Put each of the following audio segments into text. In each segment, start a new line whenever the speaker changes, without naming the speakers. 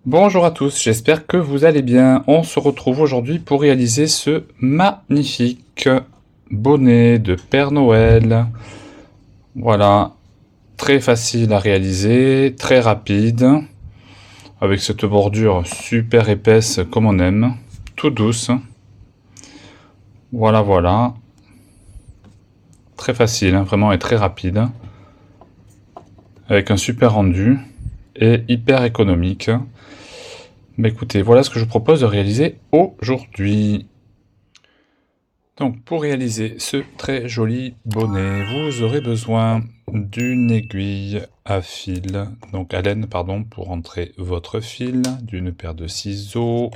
Bonjour à tous, j'espère que vous allez bien. On se retrouve aujourd'hui pour réaliser ce magnifique bonnet de Père Noël. Voilà, très facile à réaliser, très rapide, avec cette bordure super épaisse comme on aime, tout douce. Voilà, voilà. Très facile, hein, vraiment, et très rapide, avec un super rendu et hyper économique. Mais écoutez, voilà ce que je vous propose de réaliser aujourd'hui. Donc pour réaliser ce très joli bonnet, vous aurez besoin d'une aiguille à fil, donc à laine pardon, pour entrer votre fil, d'une paire de ciseaux,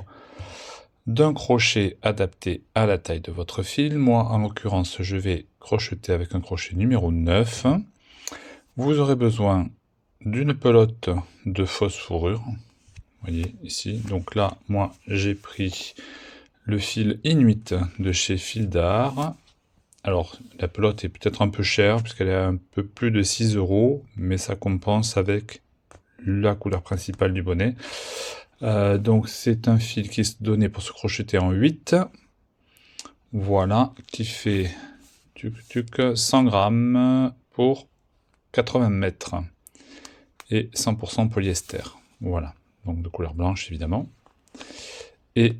d'un crochet adapté à la taille de votre fil. Moi en l'occurrence je vais crocheter avec un crochet numéro 9. Vous aurez besoin d'une pelote de fausse fourrure, vous voyez ici. Donc là moi j'ai pris le fil Inuit de chez Fil d'Art. Alors, la pelote est peut-être un peu chère, puisqu'elle est un peu plus de 6 euros, mais ça compense avec la couleur principale du bonnet. Donc, c'est un fil qui est donné pour se crocheter en 8. Voilà, qui fait 100 grammes pour 80 mètres. Et 100% polyester. Voilà, donc de couleur blanche évidemment. Et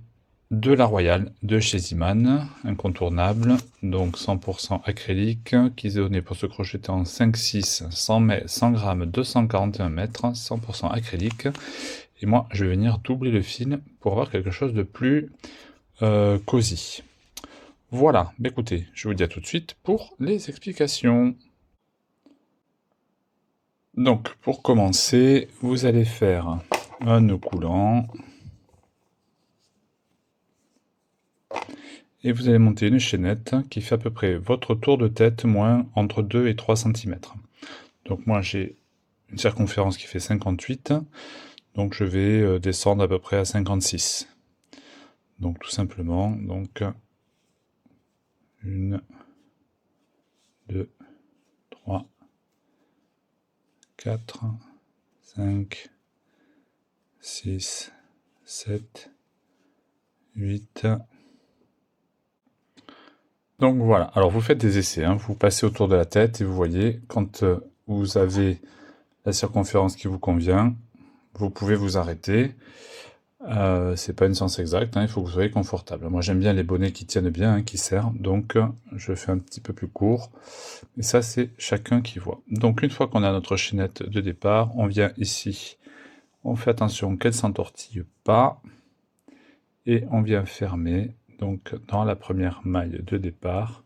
de la Royale de chez Ziman, incontournable, donc 100% acrylique, qui est donné pour se crocheter en 5-6, 100 grammes, 241 mètres, 100% acrylique. Et moi, je vais venir doubler le fil pour avoir quelque chose de plus cosy. Voilà, écoutez, je vous dis à tout de suite pour les explications. Donc, pour commencer, vous allez faire un nœud coulant. Et vous allez monter une chaînette qui fait à peu près votre tour de tête moins entre 2 et 3 cm. Donc moi j'ai une circonférence qui fait 58, donc je vais descendre à peu près à 56. Donc tout simplement, donc 1, 2, 3, 4, 5, 6, 7, 8. Donc voilà, alors vous faites des essais, hein. Vous passez autour de la tête et vous voyez, quand vous avez la circonférence qui vous convient, vous pouvez vous arrêter. C'est pas une science exacte, hein, il faut que vous soyez confortable. Moi j'aime bien les bonnets qui tiennent bien, hein, qui serrent, donc je fais un petit peu plus court. Et ça c'est chacun qui voit. Donc une fois qu'on a notre chaînette de départ, on vient ici, on fait attention qu'elle s'entortille pas, et on vient fermer, donc dans la première maille de départ,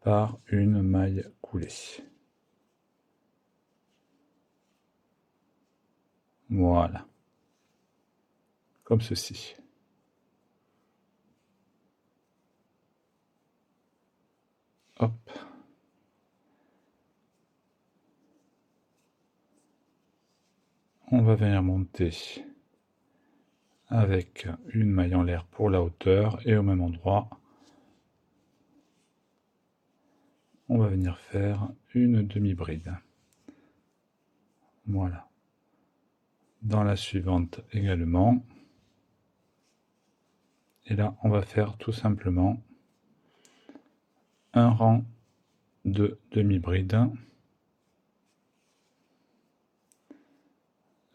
par une maille coulée. Voilà. Comme ceci. Hop. On va venir monter avec une maille en l'air pour la hauteur et au même endroit, on va venir faire une demi-bride. Voilà. Dans la suivante également. Et là, on va faire tout simplement un rang de demi-bride.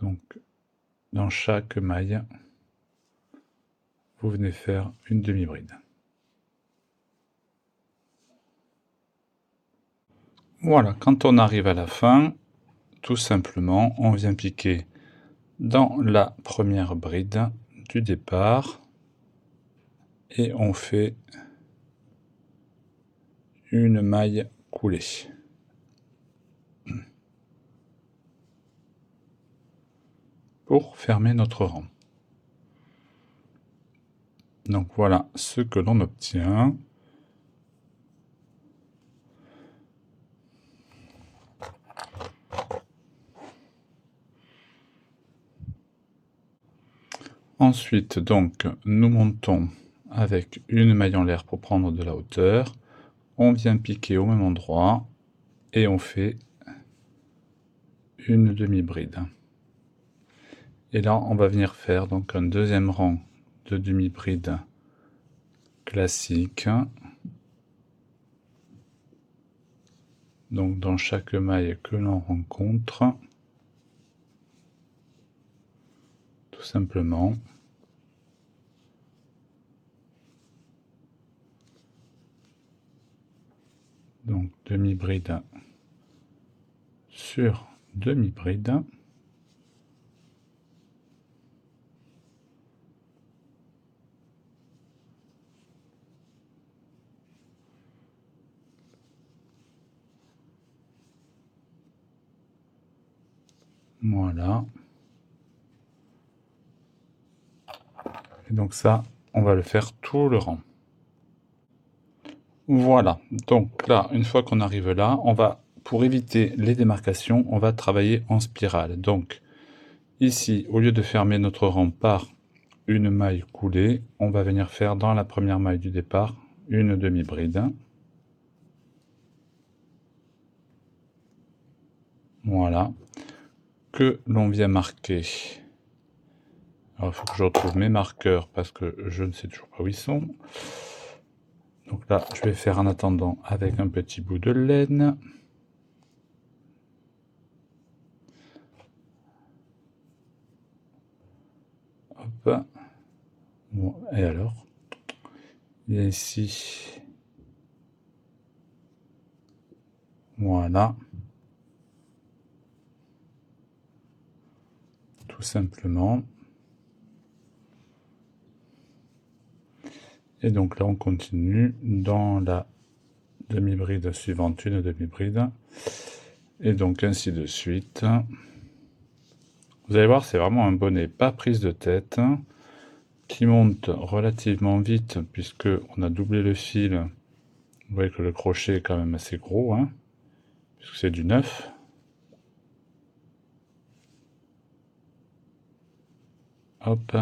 Donc, dans chaque maille, vous venez faire une demi-bride. Voilà, quand on arrive à la fin, tout simplement, on vient piquer dans la première bride du départ et on fait une maille coulée. Pour fermer notre rang. Donc voilà ce que l'on obtient. Ensuite, donc, nous montons avec une maille en l'air pour prendre de la hauteur. On vient piquer au même endroit et on fait une demi-bride. Et là, on va venir faire donc un deuxième rang de demi-bride classique. Donc dans chaque maille que l'on rencontre, tout simplement. Donc demi-bride sur demi-bride. Voilà. Et donc ça, on va le faire tout le rang. Voilà. Donc là, une fois qu'on arrive là, on va, pour éviter les démarcations, on va travailler en spirale. Donc ici, au lieu de fermer notre rang par une maille coulée, on va venir faire dans la première maille du départ une demi-bride. Voilà. Que l'on vient marquer. Alors, il faut que je retrouve mes marqueurs parce que je ne sais toujours pas où ils sont. Donc là, je vais faire en attendant avec un petit bout de laine. Hop. Bon, et alors, il y a ici. Voilà. Tout simplement. Et donc là, on continue dans la demi-bride suivante, une demi-bride. Et donc ainsi de suite. Vous allez voir, c'est vraiment un bonnet pas prise de tête, qui monte relativement vite puisque on a doublé le fil. Vous voyez que le crochet est quand même assez gros, hein, puisque c'est du 9. Hop.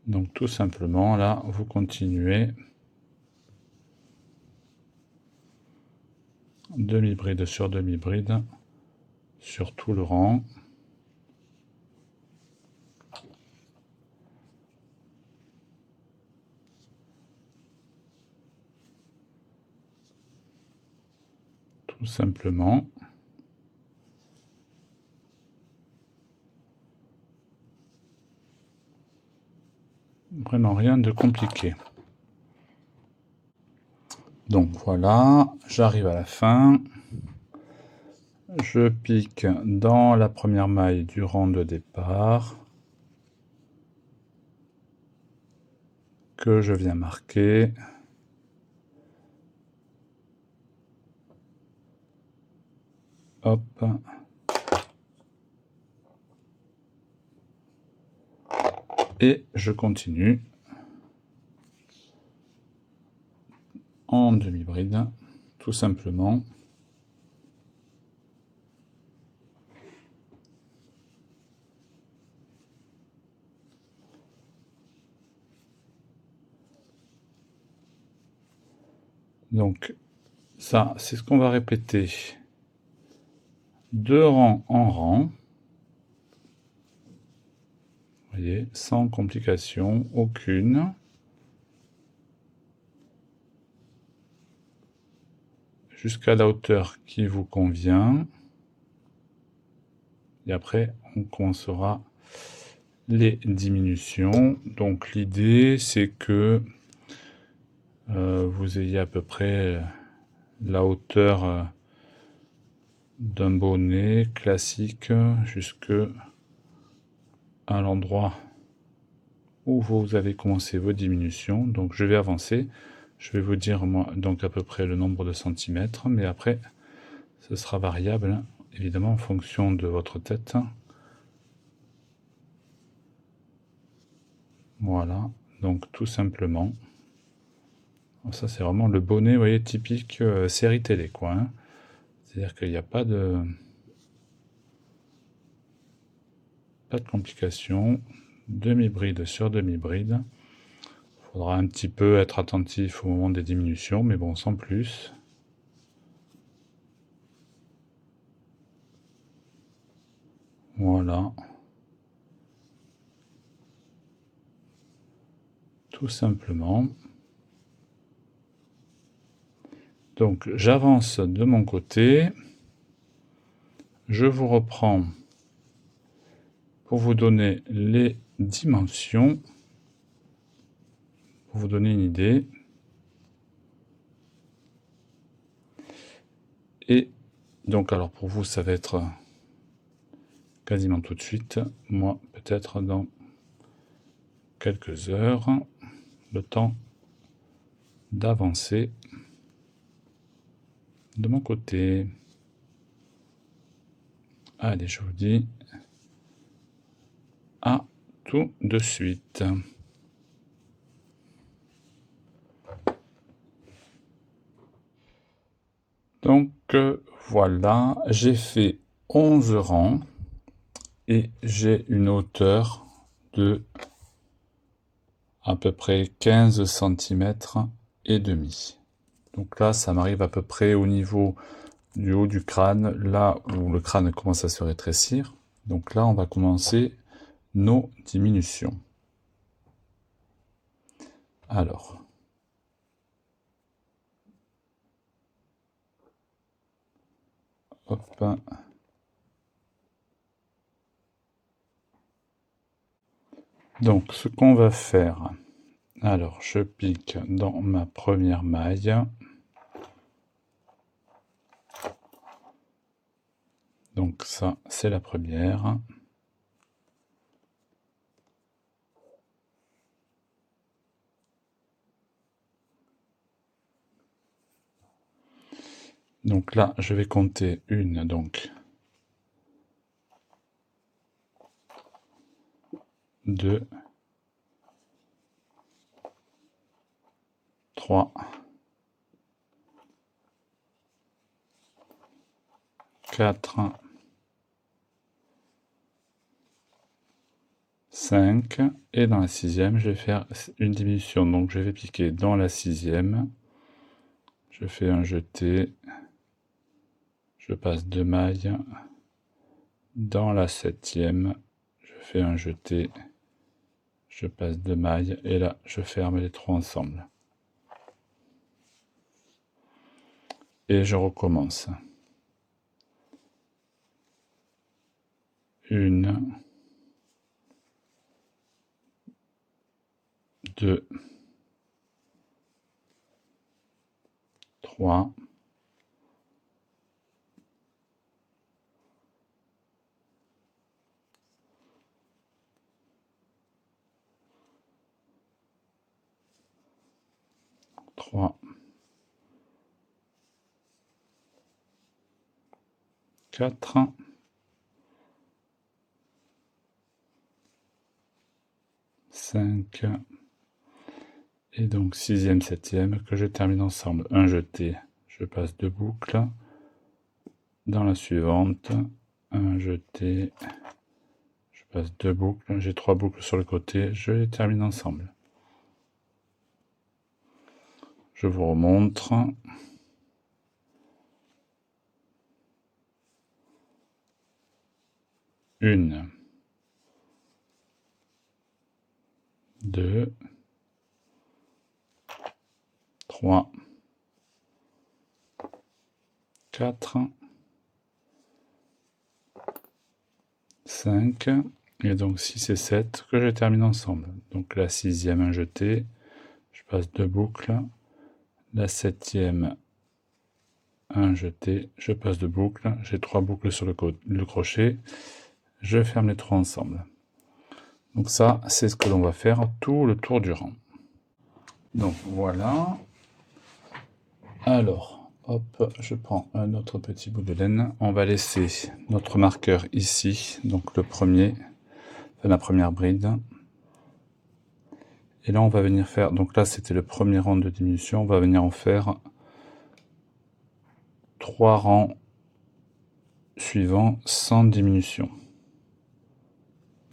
Donc tout simplement, là, vous continuez. Demi-bride sur demi-bride sur tout le rang. Tout simplement. Vraiment rien de compliqué. Donc voilà, j'arrive à la fin. Je pique dans la première maille du rang de départ que je viens marquer. Hop. Et je continue en demi-bride, tout simplement. Donc ça, c'est ce qu'on va répéter de rang en rang. Vous voyez, sans complication aucune. Jusqu'à la hauteur qui vous convient. Et après, on commencera les diminutions. Donc l'idée, c'est que vous ayez à peu près la hauteur d'un bonnet classique jusque à l'endroit où vous avez commencé vos diminutions. Donc je vais avancer. Je vais vous dire moi donc à peu près le nombre de centimètres, mais après ce sera variable évidemment en fonction de votre tête. Voilà, donc tout simplement. Ça c'est vraiment le bonnet, vous voyez, typique série télé quoi. Hein. C'est-à-dire qu'il n'y a pas de complications. Demi-bride sur demi-bride. Il faudra un petit peu être attentif au moment des diminutions, mais bon, sans plus. Voilà. Tout simplement. Donc j'avance de mon côté. Je vous reprends pour vous donner les dimensions, pour vous donner une idée. Et donc alors pour vous ça va être quasiment tout de suite, moi peut-être dans quelques heures, le temps d'avancer de mon côté. Allez, je vous dis à tout de suite. Donc voilà, j'ai fait 11 rangs et j'ai une hauteur de à peu près 15 cm et demi. Donc là, ça m'arrive à peu près au niveau du haut du crâne, là où le crâne commence à se rétrécir. Donc là, on va commencer nos diminutions. Alors, hop. Donc, ce qu'on va faire, alors je pique dans ma première maille. Donc ça, c'est la première. Donc là, je vais compter une, donc 2, 3, 4, 5, et dans la sixième, je vais faire une diminution. Donc je vais piquer dans la sixième, je fais un jeté, je passe 2 mailles, dans la septième, je fais un jeté, je passe 2 mailles, et là, je ferme les 3 ensemble. Et je recommence. 1, 2, 3, 3, 4, 5, et donc sixième, septième, que je termine ensemble. Un jeté, je passe 2 boucles. Dans la suivante, un jeté, je passe 2 boucles. J'ai 3 boucles sur le côté, je les termine ensemble. Je vous remontre. Une, 2, 3, 4, 5, et donc 6 et 7 que je termine ensemble. Donc la sixième, un jeté, je passe 2 boucles. La septième, un jeté, je passe 2 boucles. J'ai 3 boucles sur le crochet. Je ferme les 3 ensemble. Donc ça, c'est ce que l'on va faire tout le tour du rang. Donc voilà. Alors, hop, je prends un autre petit bout de laine. On va laisser notre marqueur ici, donc le premier, la première bride. Et là, on va venir faire, donc là, c'était le premier rang de diminution. On va venir en faire 3 rangs suivants sans diminution.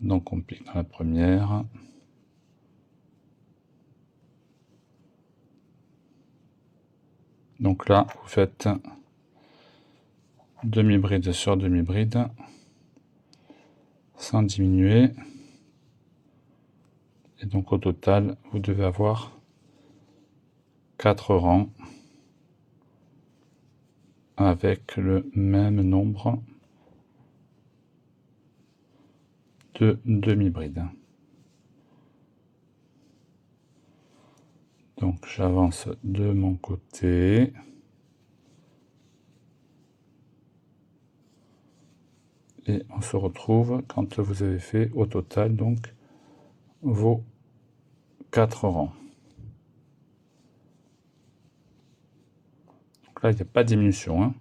Donc on pique dans la première. Donc là, vous faites demi-bride sur demi-bride. sans diminuer. Et donc au total, vous devez avoir 4 rangs avec le même nombre de demi-brides. Donc j'avance de mon côté. Et on se retrouve quand vous avez fait au total donc vos 4 rangs. Donc là, il n'y a pas de diminution, hein.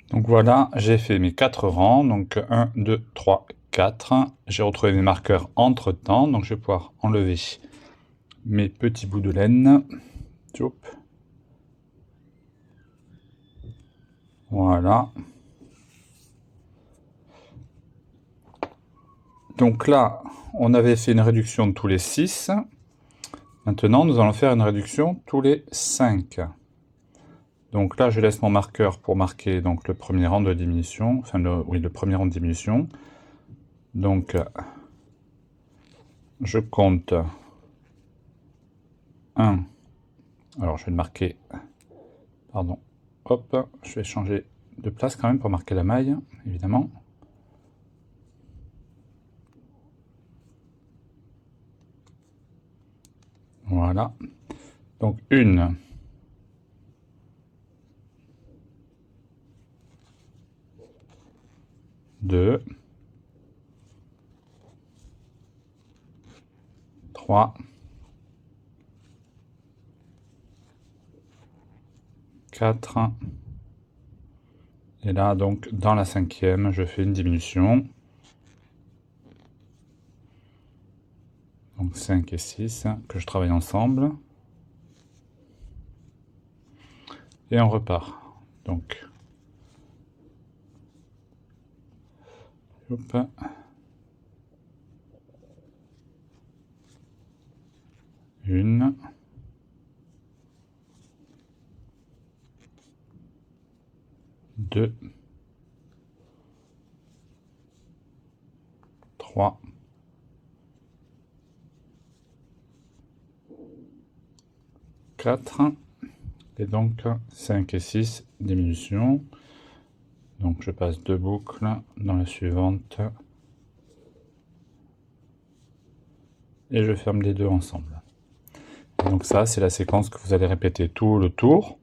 Donc voilà, j'ai fait mes 4 rangs, donc 1, 2, 3, 4. J'ai retrouvé mes marqueurs entre temps, donc je vais pouvoir enlever mes petits bouts de laine. Voilà. Donc là, on avait fait une réduction de tous les 6. Maintenant, nous allons faire une réduction tous les 5. Donc là, je laisse mon marqueur pour marquer donc, le premier rang de diminution. Enfin, le premier rang de diminution. Donc, je compte 1. Alors, je vais le marquer. Pardon. Hop, je vais changer de place quand même pour marquer la maille, évidemment. Voilà. Donc, 1. 2. 3. 4. Et là, donc, dans la 5e, je fais une diminution. Donc 5 et 6, que je travaille ensemble. Et on repart. Donc, hop. 1. 2. 3. 4. Et donc 5 et 6, diminution. Donc je passe 2 boucles dans la suivante. Et je ferme les deux ensemble. Et donc ça, c'est la séquence que vous allez répéter tout le tour.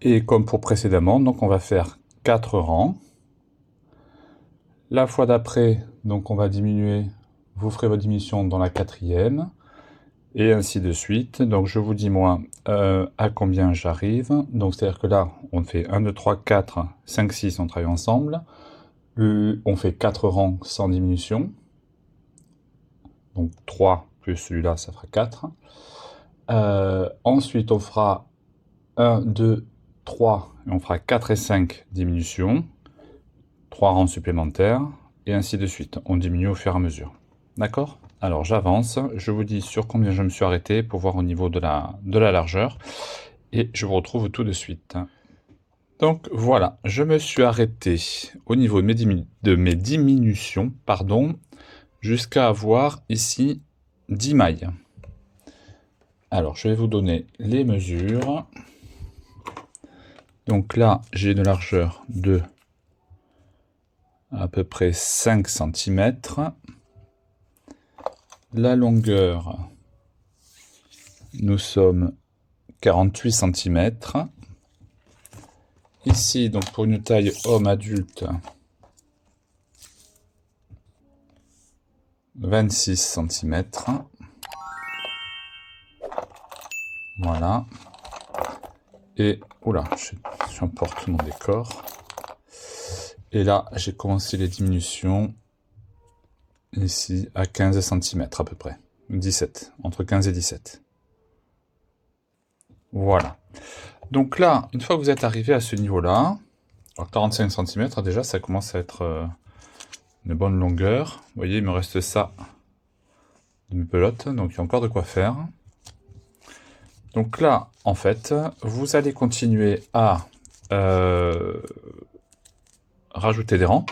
Et comme pour précédemment, donc on va faire 4 rangs. La fois d'après, donc on va diminuer, vous ferez votre diminution dans la 4e. Et ainsi de suite. Donc je vous dis moi à combien j'arrive. Donc c'est-à-dire que là, on fait 1, 2, 3, 4, 5, 6, on travaille ensemble. On fait 4 rangs sans diminution. Donc 3 plus celui-là, ça fera 4. Ensuite, on fera 1, 2, 3, et on fera 4 et 5 diminutions. 3 rangs supplémentaires, et ainsi de suite. On diminue au fur et à mesure. D'accord ? Alors j'avance, je vous dis sur combien je me suis arrêté pour voir au niveau de la largeur. Et je vous retrouve tout de suite. Donc voilà, je me suis arrêté au niveau de mes diminutions, jusqu'à avoir ici 10 mailles. Alors je vais vous donner les mesures. Donc là, j'ai une largeur de à peu près 5 cm. La longueur, nous sommes 48 cm. Ici, donc pour une taille homme adulte, 26 cm. Voilà. Et, oula, j'emporte mon décor. Et là, j'ai commencé les diminutions ici à 15 cm à peu près. 17, entre 15 et 17. Voilà. Donc là, une fois que vous êtes arrivé à ce niveau-là, alors 45 cm, déjà, ça commence à être une bonne longueur. Vous voyez, il me reste ça de mes pelotes, donc il y a encore de quoi faire. Donc là, en fait, vous allez continuer à rajouter des rangs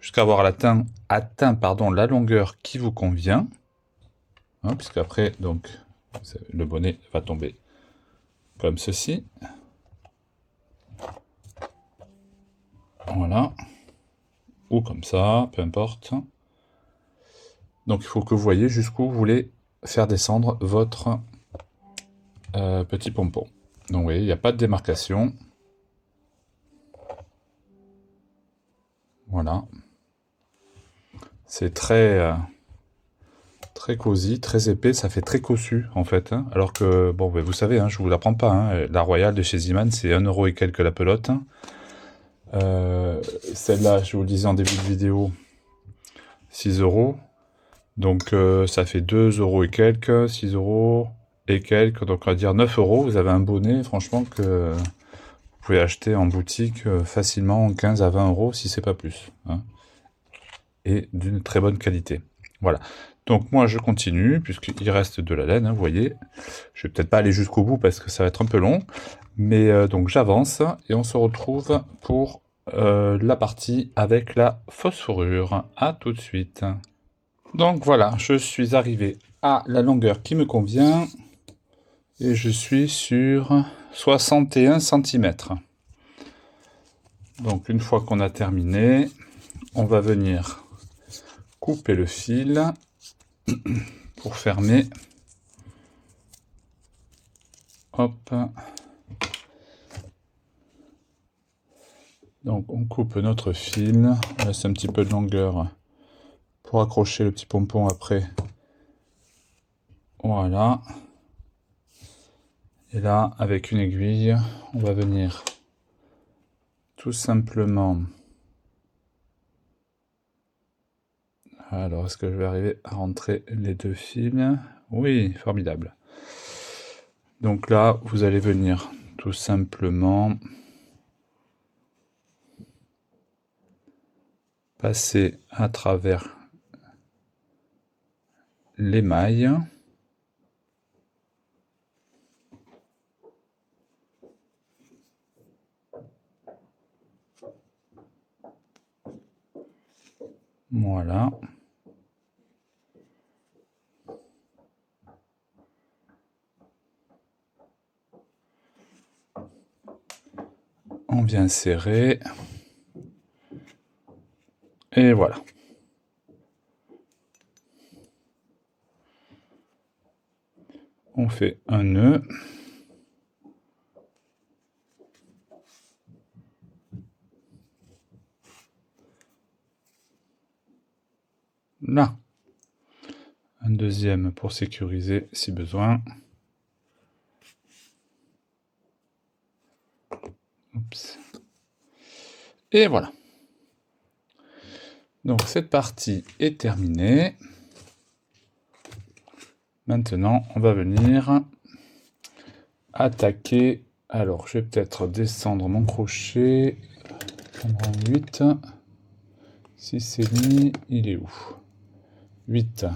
jusqu'à avoir atteint la longueur qui vous convient. Hein, puisque après, donc, le bonnet va tomber comme ceci. Voilà. Ou comme ça, peu importe. Donc il faut que vous voyez jusqu'où vous voulez faire descendre votre petit pompon. Donc vous voyez, il n'y a pas de démarcation. Voilà. C'est très cosy, très épais, ça fait très cossu en fait. Hein. Alors que, bon, ben, vous savez, hein, je vous l'apprends pas, hein, la Royale de chez Ziman, c'est 1 € et quelques la pelote. Celle-là, je vous le disais en début de vidéo, 6 €. Donc ça fait 2 € et quelques, 6 € et quelques, donc on va dire 9 €. Vous avez un bonnet, franchement, que vous pouvez acheter en boutique facilement 15 à 20 € si c'est pas plus. Hein. Et d'une très bonne qualité. Voilà. Donc moi je continue, puisqu'il reste de la laine, hein, vous voyez. Je vais peut-être pas aller jusqu'au bout parce que ça va être un peu long. Mais donc j'avance et on se retrouve pour la partie avec la fausse fourrure. À tout de suite. Donc voilà, je suis arrivé à la longueur qui me convient. Et je suis sur 61 cm. Donc une fois qu'on a terminé, on va venir couper le fil pour fermer. Hop. Donc on coupe notre fil, on laisse un petit peu de longueur pour accrocher le petit pompon après. Voilà. Et là, avec une aiguille, on va venir tout simplement... Alors, est-ce que je vais arriver à rentrer les deux fils? Oui, formidable. Donc là, vous allez venir tout simplement passer à travers les mailles. Voilà. On vient serrer. Et voilà. On fait un nœud. Là. Un deuxième pour sécuriser si besoin. Oups. Et voilà. Donc cette partie est terminée. Maintenant, on va venir attaquer. Alors, je vais peut-être descendre mon crochet. On prend 8. 6,5. Il est où? 8.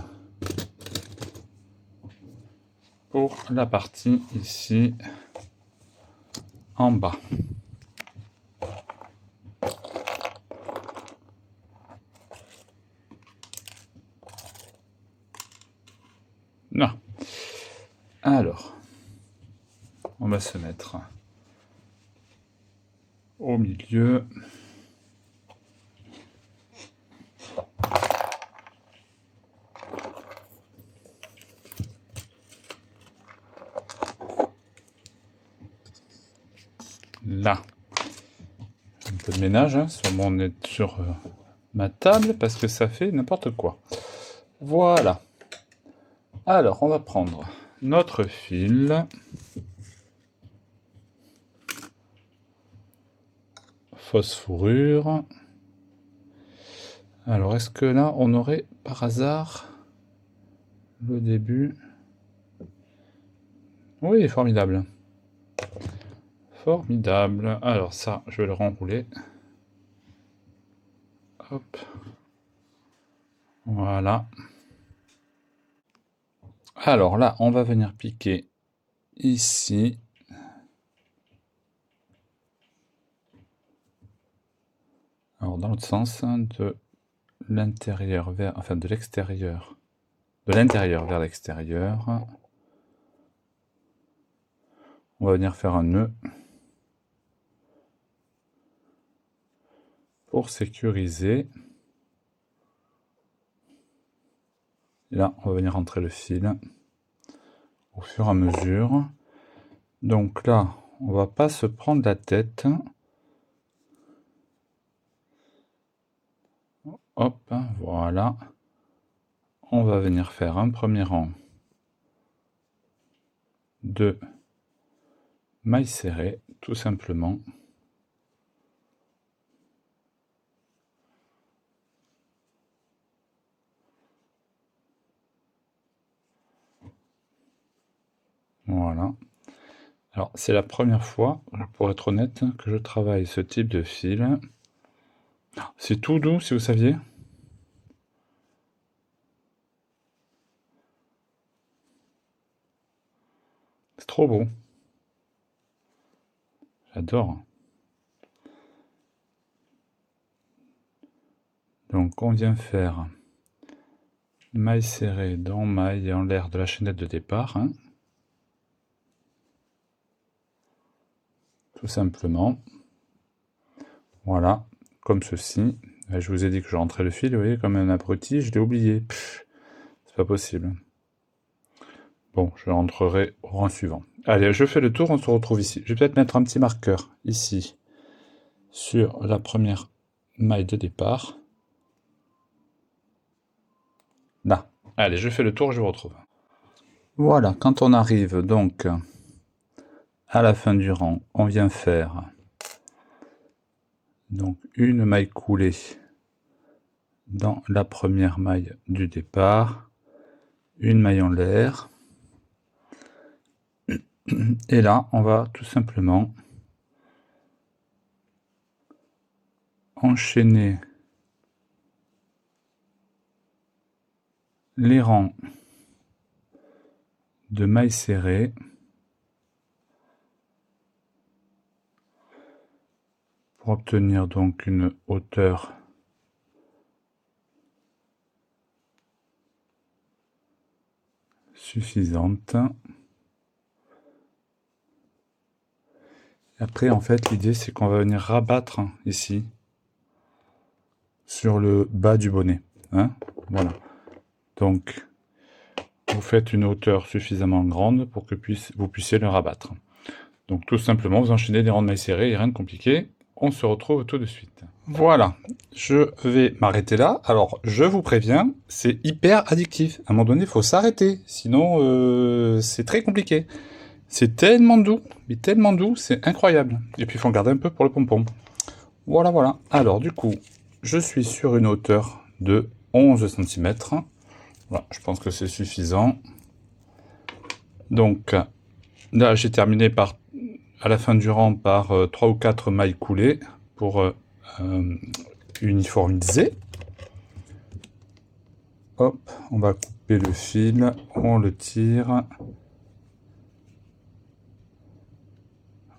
Pour la partie ici en bas. Là. Alors, on va se mettre au milieu. Là. Un peu de ménage hein, sur ma table parce que ça fait n'importe quoi. Voilà. Alors, on va prendre notre fil. Fausse fourrure. Alors, est-ce que là, on aurait par hasard le début? Oui, formidable. Formidable. Alors ça, je vais le renrouler. Hop. Voilà. Alors là, on va venir piquer ici. Alors dans l'autre sens, de l'intérieur vers, enfin de l'extérieur, de l'intérieur vers l'extérieur. On va venir faire un nœud pour sécuriser. Et là, on va venir rentrer le fil au fur et à mesure. Donc là, on va pas se prendre la tête. Hop, voilà. On va venir faire un premier rang de mailles serrées, tout simplement. Voilà. Alors, c'est la première fois, pour être honnête, que je travaille ce type de fil. C'est tout doux, si vous saviez. C'est trop beau. J'adore. Donc, on vient faire maille serrée dans maille en l'air de la chaînette de départ. Hein. Tout simplement. Voilà, comme ceci. Je vous ai dit que je rentrais le fil, vous voyez, comme un abruti, je l'ai oublié. C'est pas possible. Bon, je rentrerai au rang suivant. Allez, je fais le tour, on se retrouve ici. Je vais peut-être mettre un petit marqueur ici, sur la première maille de départ. Là. Allez, je fais le tour, je vous retrouve. Voilà, quand on arrive donc à la fin du rang, on vient faire donc une maille coulée dans la première maille du départ, une maille en l'air, et là on va tout simplement enchaîner les rangs de mailles serrées pour obtenir donc une hauteur suffisante. Après, en fait, l'idée c'est qu'on va venir rabattre ici sur le bas du bonnet. Hein, voilà. Donc, vous faites une hauteur suffisamment grande pour que vous puissiez le rabattre. Donc, tout simplement, vous enchaînez des rangs de mailles serrées, rien de compliqué. On se retrouve tout de suite. Voilà, je vais m'arrêter là. Alors, je vous préviens, c'est hyper addictif. À un moment donné, il faut s'arrêter, sinon c'est très compliqué. C'est tellement doux, mais tellement doux, c'est incroyable. Et puis, il faut en garder un peu pour le pompon. Voilà, voilà. Alors, du coup, je suis sur une hauteur de 11 cm. Voilà, je pense que c'est suffisant. Donc, là, j'ai terminé à la fin du rang par 3 ou 4 mailles coulées pour uniformiser. Hop, on va couper le fil, on le tire.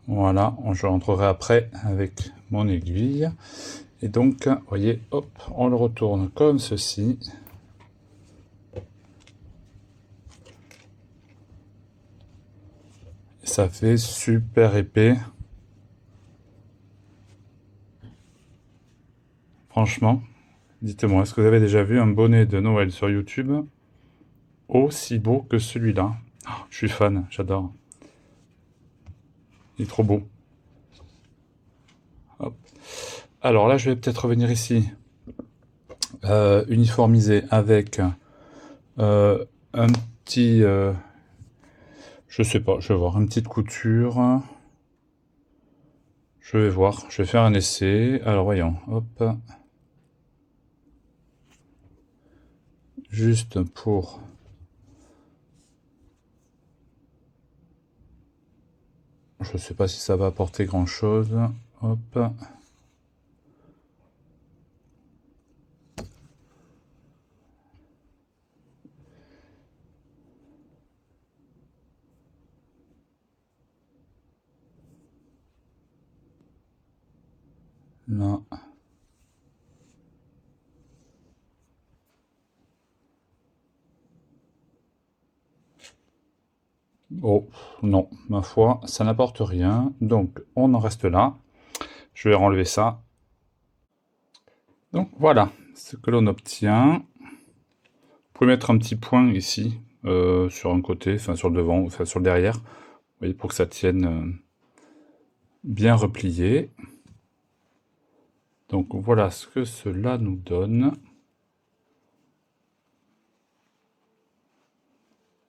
Voilà, je rentrerai après avec mon aiguille. Et donc, vous voyez, hop, on le retourne comme ceci. Ça fait super épais. Franchement, dites-moi, est-ce que vous avez déjà vu un bonnet de Noël sur YouTube aussi beau que celui-là? Oh, je suis fan, j'adore. Il est trop beau. Hop. Alors là, je vais peut-être revenir ici, uniformiser avec un petit... je sais pas, je vais voir, une petite couture. Je vais voir, je vais faire un essai. Alors voyons, hop. Juste pour... Je sais pas si ça va apporter grand-chose. Hop. Là. Oh, non, ma foi, ça n'apporte rien. Donc, on en reste là. Je vais enlever ça. Donc, voilà ce que l'on obtient. Vous pouvez mettre un petit point ici, sur un côté, enfin sur le devant, enfin sur le derrière. Vous voyez, pour que ça tienne bien replié. Donc, voilà ce que cela nous donne.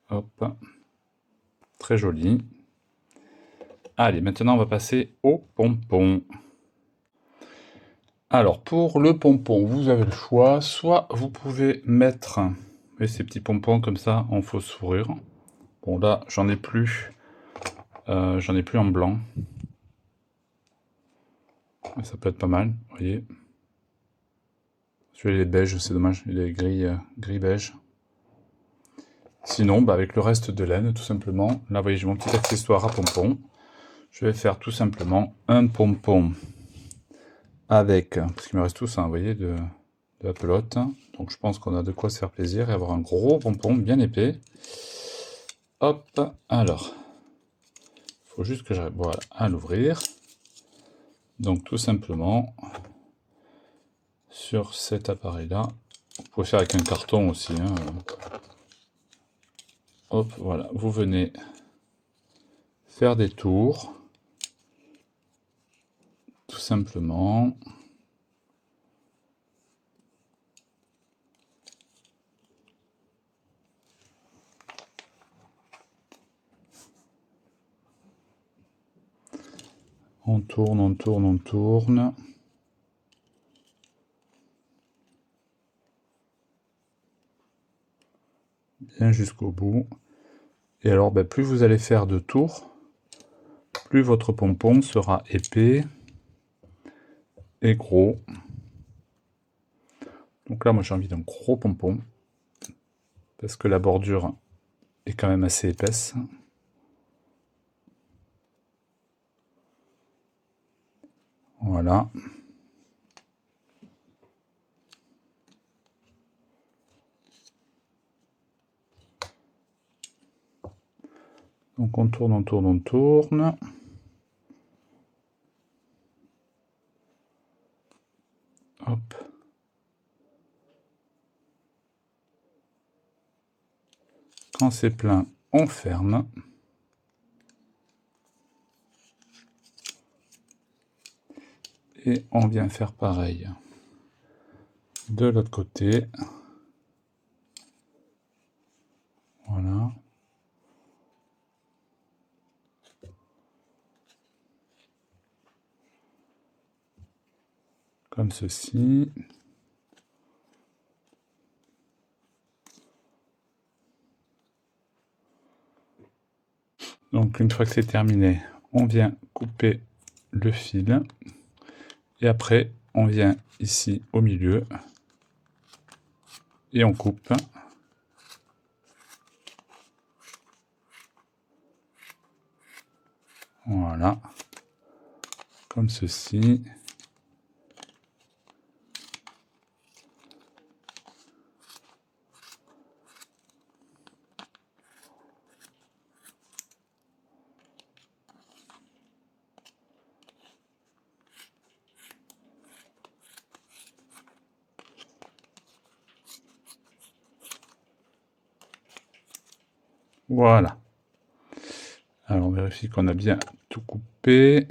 Hop. Très joli. Allez, maintenant on va passer au pompon. Alors, pour le pompon, vous avez le choix. Soit vous pouvez mettre ces petits pompons comme ça en fausse fourrure. Bon, là, j'en ai plus. J'en ai plus en blanc. Ça peut être pas mal, vous voyez. Celui-là, il est beige, c'est dommage. Il est gris-beige. Sinon, avec le reste de laine, tout simplement. Là, vous voyez, j'ai mon petit accessoire à pompon. Je vais faire tout simplement un pompon avec, parce qu'il me reste tout ça, vous voyez, de la pelote. Donc je pense qu'on a de quoi se faire plaisir et avoir un gros pompon bien épais. Hop, alors, il faut juste que j'arrive voilà, à l'ouvrir. Donc tout simplement, sur cet appareil-là, vous pouvez faire avec un carton aussi. Hein. Hop, voilà, vous venez faire des tours, tout simplement. On tourne, on tourne, on tourne. Bien jusqu'au bout. Et alors, plus vous allez faire de tours, plus votre pompon sera épais et gros. Donc là, moi j'ai envie d'un gros pompon, parce que la bordure est quand même assez épaisse. Voilà. Donc on tourne, on tourne, on tourne. Hop. Quand c'est plein, on ferme. Et on vient faire pareil de l'autre côté. Voilà. Comme ceci. Donc une fois que c'est terminé, on vient couper le fil. Et après, on vient ici au milieu. Et on coupe. Voilà. Comme ceci. Voilà. Alors on vérifie qu'on a bien tout coupé.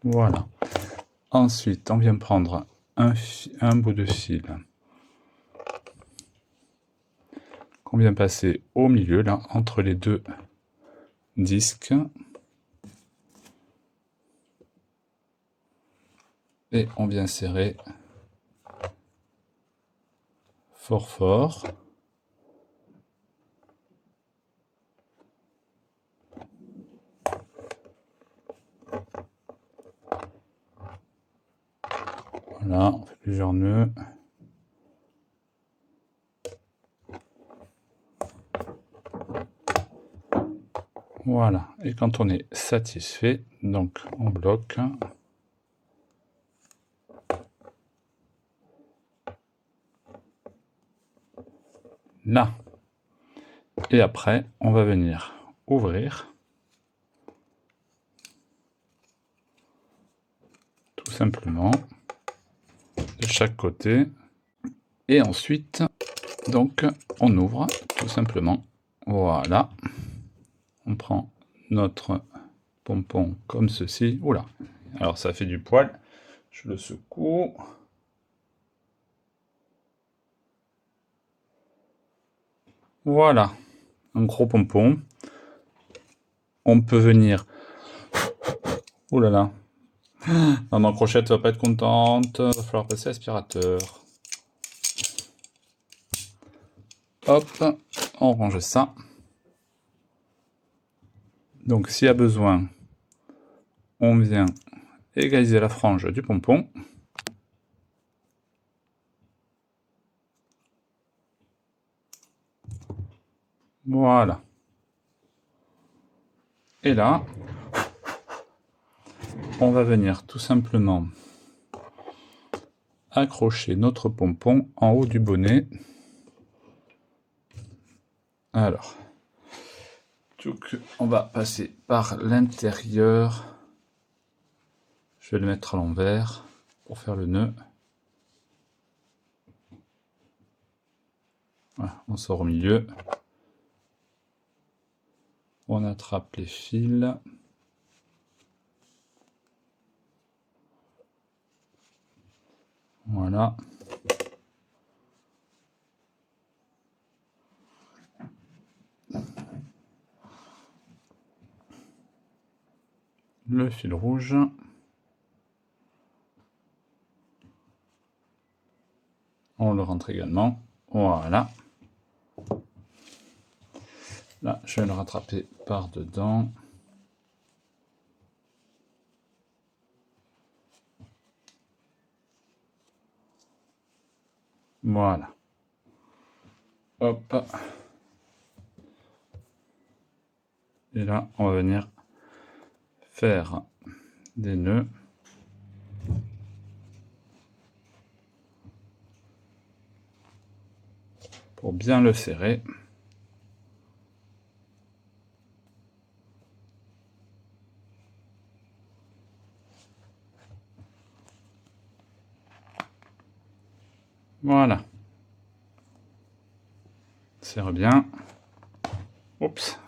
Voilà. Ensuite, on vient prendre un bout de fil qu'on vient passer au milieu, là, entre les deux disques. Et on vient serrer fort fort. Voilà, on fait plusieurs nœuds. Voilà, et quand on est satisfait, donc on bloque. Là. Et après, on va venir ouvrir. Tout simplement. De chaque côté. Et ensuite, donc, on ouvre tout simplement. Voilà. On prend notre pompon comme ceci. Oula. Alors ça fait du poil. Je le secoue. Voilà. Un gros pompon. On peut venir... Ouh là là. Maman Crochette va pas être contente. Va falloir passer aspirateur. Hop. On range ça. Donc s'il y a besoin, on vient égaliser la frange du pompon. Voilà. Et là, on va venir tout simplement accrocher notre pompon en haut du bonnet. Alors, on va passer par l'intérieur. Je vais le mettre à l'envers pour faire le nœud. Voilà, on sort au milieu. On attrape les fils. Voilà. Le fil rouge. On le rentre également. Voilà. Là, je vais le rattraper par dedans. Voilà. Hop. Et là, on va venir faire des nœuds. Pour bien le serrer. Voilà. Serre bien. Oups.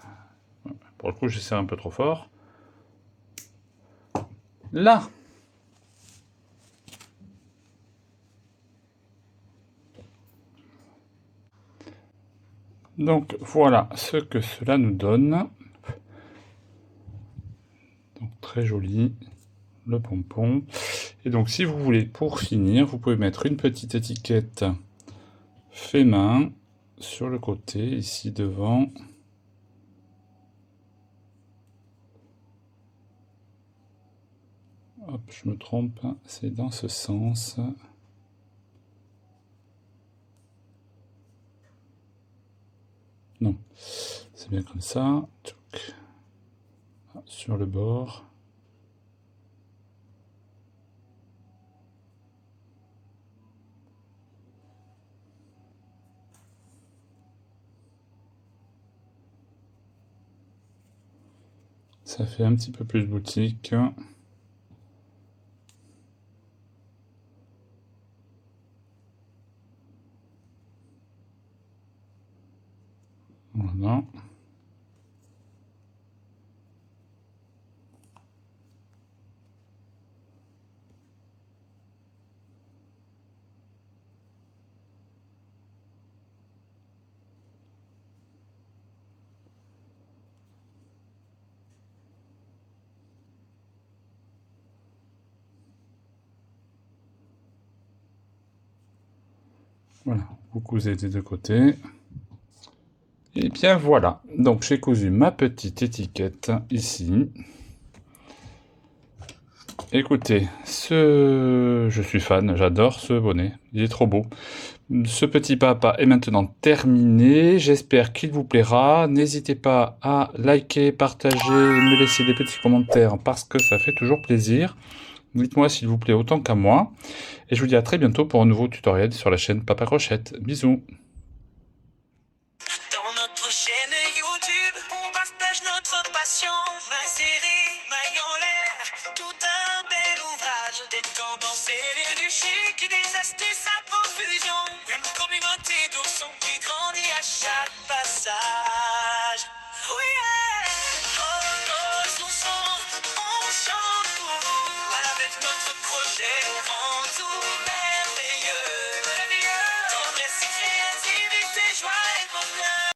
Pour le coup, j'ai serré un peu trop fort. Là. Donc voilà ce que cela nous donne. Donc très joli, le pompon. Et donc si vous voulez, pour finir, vous pouvez mettre une petite étiquette fait main sur le côté, ici devant. Hop, je me trompe, c'est dans ce sens. Non, c'est bien comme ça. Sur le bord. Ça fait un petit peu plus boutique. Voilà. Voilà, vous cousez des deux côtés. Et bien voilà, donc j'ai cousu ma petite étiquette ici. Écoutez, je suis fan, j'adore ce bonnet, il est trop beau. Ce petit papa est maintenant terminé. J'espère qu'il vous plaira. N'hésitez pas à liker, partager, me laisser des petits commentaires parce que ça fait toujours plaisir. Dites-moi s'il vous plaît autant qu'à moi. Et je vous dis à très bientôt pour un nouveau tutoriel sur la chaîne Papa Crochette. Bisous.
Dans notre chaîne YouTube, on partage notre passion. Ma série, maille en l'air, tout un bel ouvrage. Des tendances et du chic, des astuces à profusion. Une communauté d'ours qui grandit à chaque passage. Oui, yeah. Oh, nos oursons, on chante pour vous. Avec notre projet en tout.